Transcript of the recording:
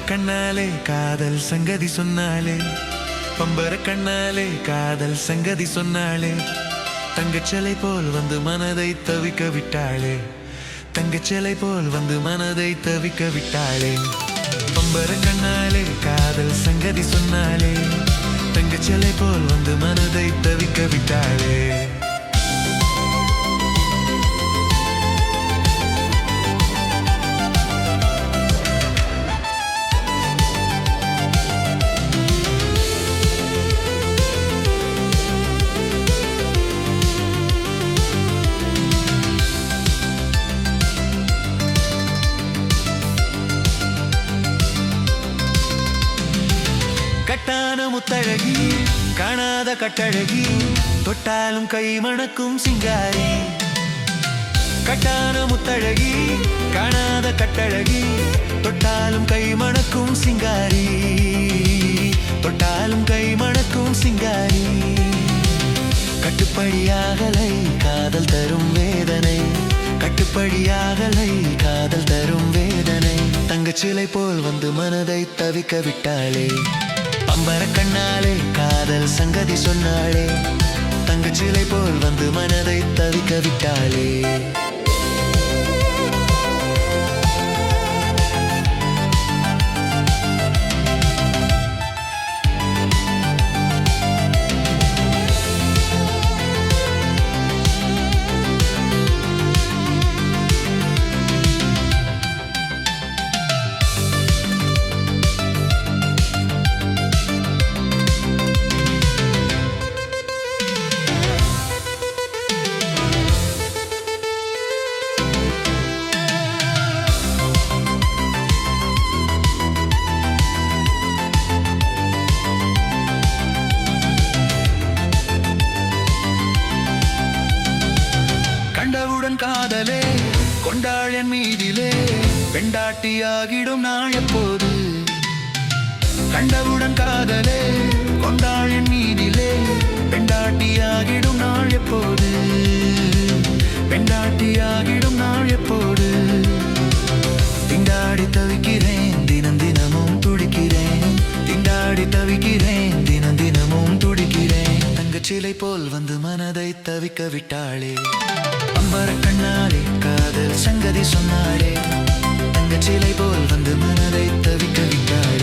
கண்ணாலே காதல் சங்கதி சொன்னாலே, பம்பர கண்ணாலே காதல் சங்கதி சொன்னாலே, தங்கச்சிலை போல் வந்து மனதை தவிக்க விட்டாளே, தங்கச்சிலை போல் வந்து மனதை தவிக்க விட்டாளே. பம்பர கண்ணாலே காதல் சங்கதி சொன்னாலே, தங்கச்சிலை போல் வந்து மனதை தவிக்க விட்டாளே. கட்டான முத்தழகி காணாத கட்டழகி, தொட்டாலும் கை மணக்கும் சிங்காரி. கட்டான முத்தழகி காணாத கட்டழகி, தொட்டாலும் கை மணக்கும் சிங்காரி, தொட்டாலும் கை மணக்கும் சிங்காரி. கட்டுப்படியாகலை காதல் தரும் வேதனை, கட்டுப்படியாகலை காதல் தரும் வேதனை. தங்கச்சிலை போல் வந்து மனதை தவிக்க விட்டாளே, பம்பர கண்ணாலே காதல் சங்கதி சொன்னாளே, தங்கச்சிலை போல் வந்து மனதை தவிக்க விட்டாளே. கண்டவுடன் காதலே கொண்டாள் என் மீதிலே, பெண்டாட்டியாகிடும் நாள் எப்போது. கண்டவுடன் காதலே கொண்டாள் என் மீதிலே, பெண்டாட்டியாகிடும் நாள் எப்போது, பெண்டாட்டியாகிடும் நாள் எப்போது. திண்டாடி தவிக்கிறேன் தினம் தினமும் துடிக்கிறேன், திண்டாடி தவிக்கிறேன் தினம் தினமும் துடிக்கிறேன். தங்கச்சிலை போல் வந்து மனதை தவிக்க விட்டாளே, பம்பர கண்ணாலே காதல் சங்கதி சொன்னாளே, தங்கச்சிலை போல் வந்து மனதை தவிக்க விட்டாளே.